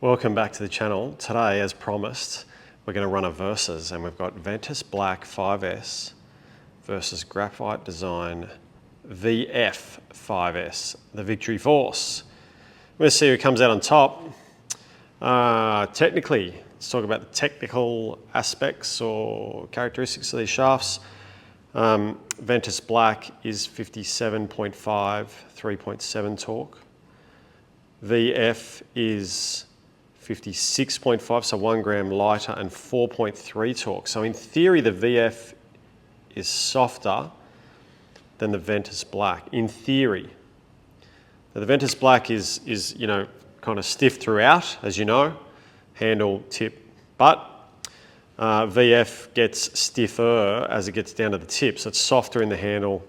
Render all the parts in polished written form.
Welcome back to the channel. Today, as promised, we're going to run a versus, and we've got Ventus Black 5S versus Graphite Design VF 5S, the Victory Force. We're going to see who comes out on top. Technically, let's talk about the technical aspects or characteristics of these shafts. Ventus Black is 57.5, 3.7 torque. VF is 56.5, so 1 gram lighter, and 4.3 torque. So in theory, the VF is softer than the Ventus Black, in theory. Now, the Ventus Black is kind of stiff throughout, as you know, handle, tip, but VF gets stiffer as it gets down to the tip. So it's softer in the handle,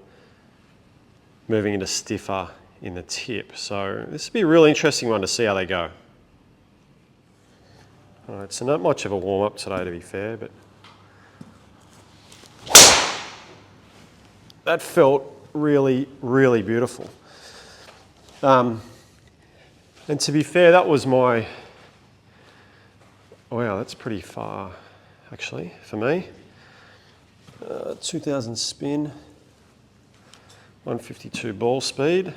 moving into stiffer in the tip. So this will be a real interesting one to see how they go. All right, so not much of a warm-up today, to be fair, but that felt really, really beautiful. And to be fair, that was my, wow, that's pretty far, actually, for me. 2000 spin, 152 ball speed.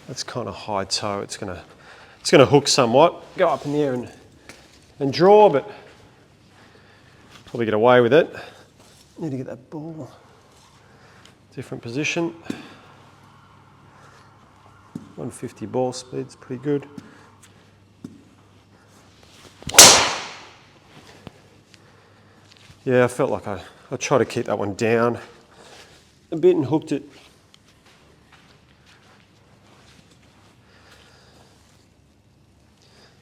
That's kind of high toe. It's gonna hook somewhat, go up in the air and draw, but probably get away with it. Need to get that ball different position. 150 ball speed's pretty good. Yeah, I felt like I tried to keep that one down a bit and hooked it.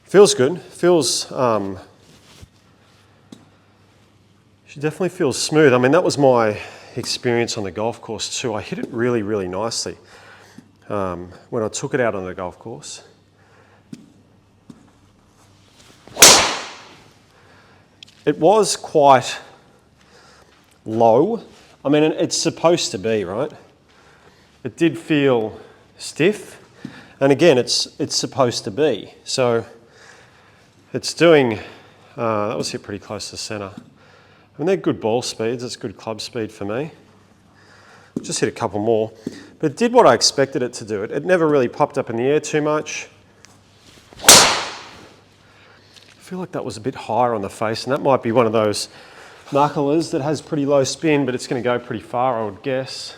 Feels good. She definitely feels smooth. I mean, that was my experience on the golf course too. I hit it really, really nicely when I took it out on the golf course. It was quite low. I mean, it's supposed to be, right? It did feel stiff, and again, it's supposed to be. So it's doing, that was hit pretty close to center. I mean, they're good ball speeds, it's good club speed for me. Just hit a couple more, but it did what I expected it to do. It never really popped up in the air too much. I feel like that was a bit higher on the face, and that might be one of those knucklers that has pretty low spin, but it's gonna go pretty far, I would guess.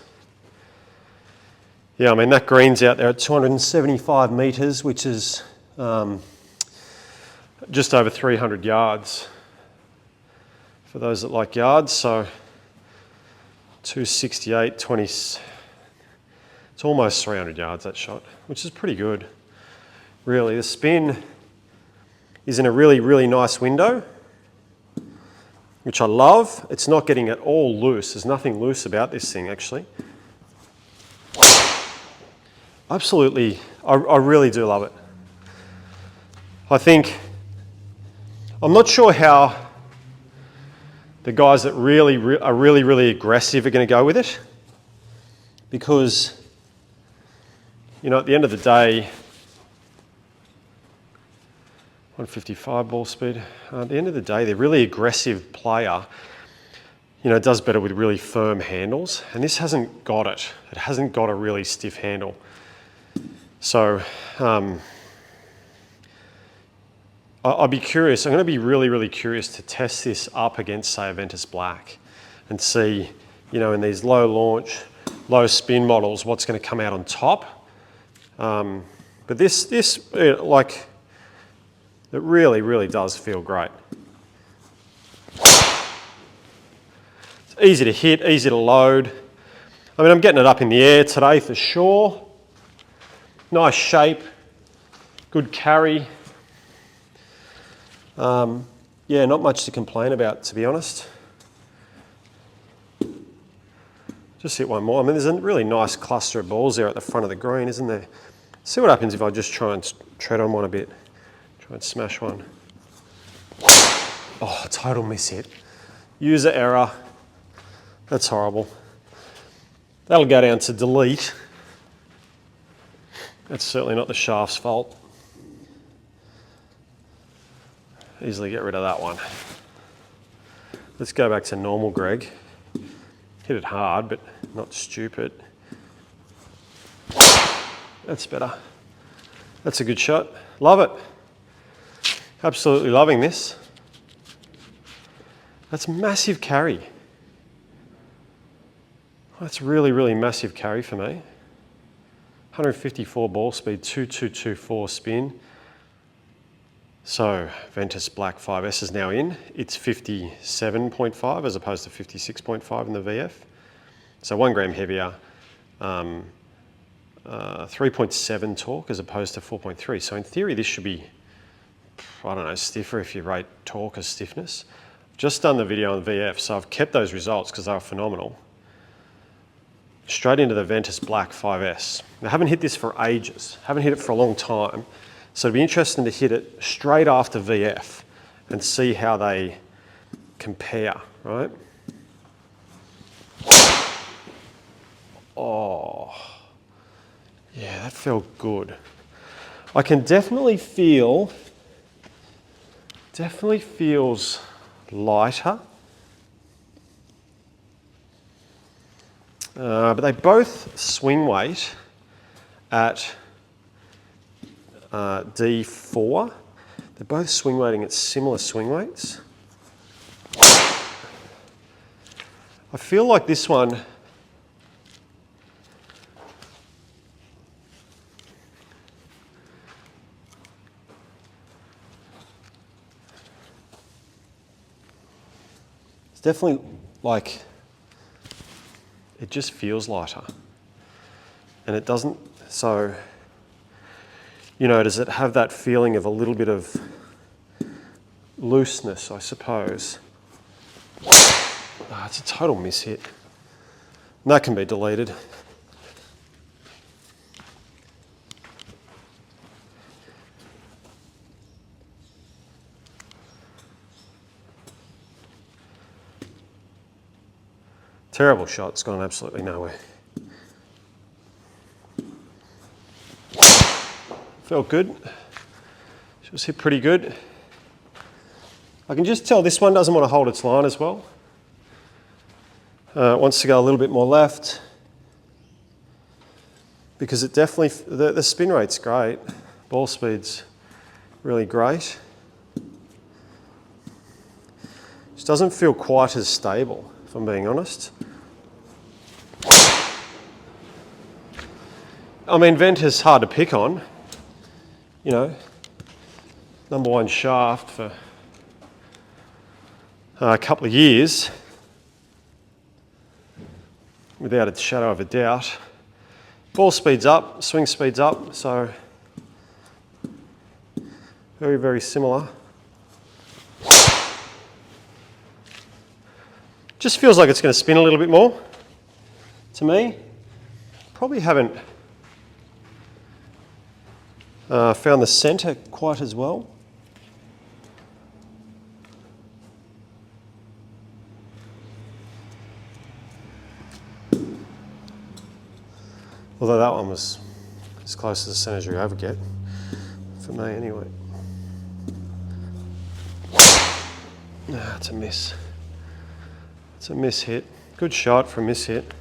Yeah, I mean, that green's out there at 275 meters, which is, just over 300 yards for those that like yards. So 268, 20, it's almost 300 yards, that shot, which is pretty good, really. The spin is in a really, really nice window, which I love. It's not getting at all loose. There's nothing loose about this thing, actually. Absolutely, I really do love it. I think, I'm not sure how the guys that are really aggressive are going to go with it, because, you know, at the end of the day, 155 ball speed, at the end of the day, the really aggressive player, you know, does better with really firm handles, and this hasn't got it. It hasn't got a really stiff handle. So, I'd be curious. I'm going to be really, really curious to test this up against, say, a Ventus Black and see, you know, in these low launch, low spin models, what's going to come out on top. But this, like, it really, really does feel great. It's easy to hit, easy to load. I mean, I'm getting it up in the air today for sure. Nice shape, good carry. Yeah, not much to complain about, to be honest. Just hit one more. I mean, there's a really nice cluster of balls there at the front of the green, isn't there? See what happens if I just try and tread on one a bit. Try and smash one. Oh, total miss hit. User error. That's horrible. That'll go down to delete. That's certainly not the shaft's fault. Easily get rid of that one. Let's go back to normal, Greg. Hit it hard, but not stupid. That's better. That's a good shot. Love it. Absolutely loving this. That's massive carry. That's really, really massive carry for me. 154 ball speed, 2224 spin. So Ventus Black 5S is now in. It's 57.5 as opposed to 56.5 in the VF. So 1 gram heavier, 3.7 torque as opposed to 4.3. So in theory, this should be, I don't know, stiffer if you rate torque as stiffness. Just done the video on VF, so I've kept those results because they were phenomenal. Straight into the Ventus Black 5S. I haven't hit this for ages, haven't hit it for a long time. So it'd be interesting to hit it straight after VF and see how they compare, right? Oh, yeah, that felt good. I can definitely feels lighter. But they both swing weight at D4. They're both swing weighting at similar swing weights. I feel like this one it's definitely like, it just feels lighter. And it doesn't, so, you know, does it have that feeling of a little bit of looseness, I suppose? Oh, it's a total miss hit. And that can be deleted. Terrible shot, it's gone absolutely nowhere. Felt good. She was hit pretty good. I can just tell this one doesn't want to hold its line as well. It wants to go a little bit more left because it definitely, the spin rate's great. Ball speed's really great. Just doesn't feel quite as stable, if I'm being honest. I mean, Ventus hard to pick on, you know, #1 shaft for a couple of years, without a shadow of a doubt. Ball speed's up, swing speed's up, so very, very similar. Just feels like it's going to spin a little bit more to me. Probably haven't found the centre quite as well. Although that one was as close to the centre as you ever get, for me anyway. Nah, it's a miss. It's a miss hit. Good shot for a miss hit.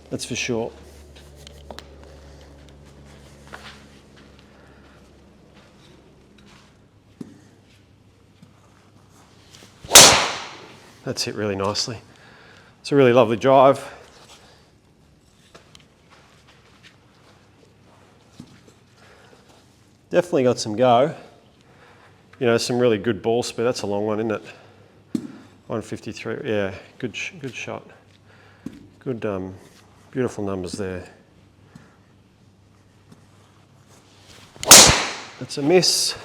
That's for sure. That's hit really nicely. It's a really lovely drive. Definitely got some go. You know, some really good ball speed. That's a long one, isn't it? 153. Yeah, good shot. Good, beautiful numbers there. That's a miss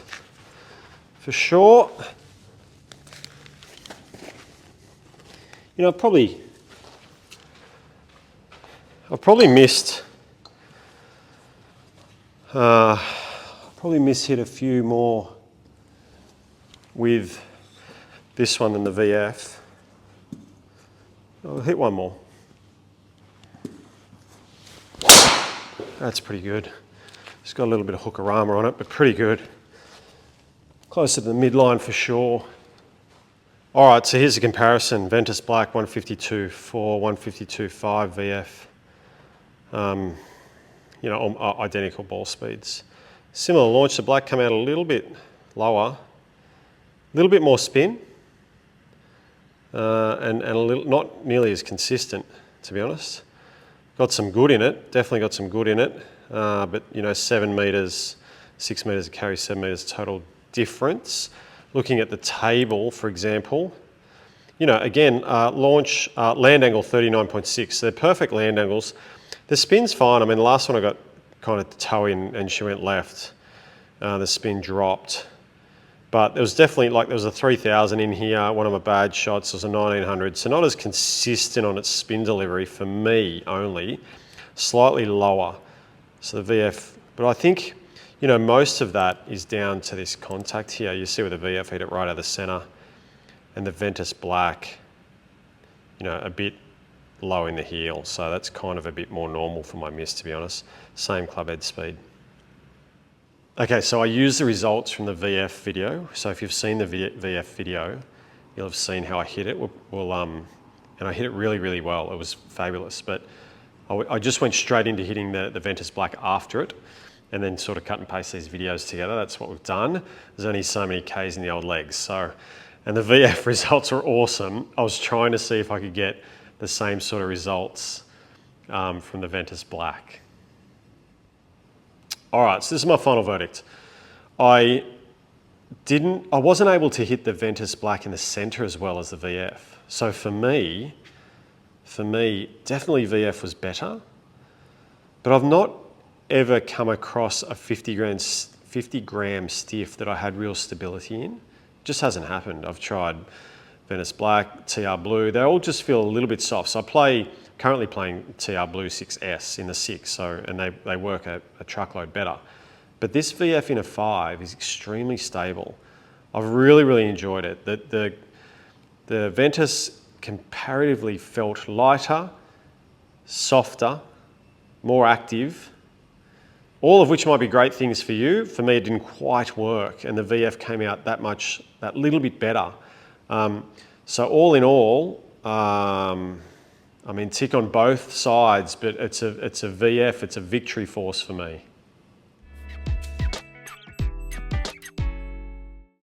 for sure. You know, I've probably missed. Probably mishit a few more with this one than the VF. I'll hit one more. That's pretty good. It's got a little bit of hookerama on it, but pretty good. Closer to the midline for sure. All right, so here's a comparison. Ventus Black 152.4, 152.5 VF. You know, identical ball speeds. Similar launch, the Black came out a little bit lower, a little bit more spin, and a little, not nearly as consistent, to be honest. Got some good in it, definitely got some good in it, but you know, 7 metres, 6 metres of carry, 7 metres total difference. Looking at the table, for example, you know, again, launch, land angle 39.6, so they're perfect land angles. The spin's fine. I mean, the last one I got kind of toe in and she went left. The spin dropped. But there was definitely, like, there was a 3000 in here, one of my bad shots, there was a 1900, so not as consistent on its spin delivery for me only, slightly lower. So the VF, but I think, you know, most of that is down to this contact here. You see where the VF hit it right out of the center, and the Ventus Black, you know, a bit low in the heel. So that's kind of a bit more normal for my miss, to be honest. Same club head speed. Okay, so I used the results from the VF video. So if you've seen the VF video, you'll have seen how I hit it. And I hit it really, really well. It was fabulous. But I just went straight into hitting the Ventus Black after it, and then sort of cut and paste these videos together. That's what we've done. There's only so many Ks in the old legs. So, and the VF results were awesome. I was trying to see if I could get the same sort of results from the Ventus Black. All right, so this is my final verdict. I wasn't able to hit the Ventus Black in the center as well as the VF. So for me, definitely VF was better, but I've not ever come across a 50 gram stiff that I had real stability in. It just hasn't happened. I've tried Ventus Black, TR Blue, they all just feel a little bit soft. So currently playing TR Blue 6S in the 6, so, and they work a truckload better. But this VF in a 5 is extremely stable. I've really, really enjoyed it. The Ventus comparatively felt lighter, softer, more active, all of which might be great things for you. For me, it didn't quite work, and the VF came out that little bit better. So all in all, I mean, tick on both sides, but it's a VF, it's a victory force for me.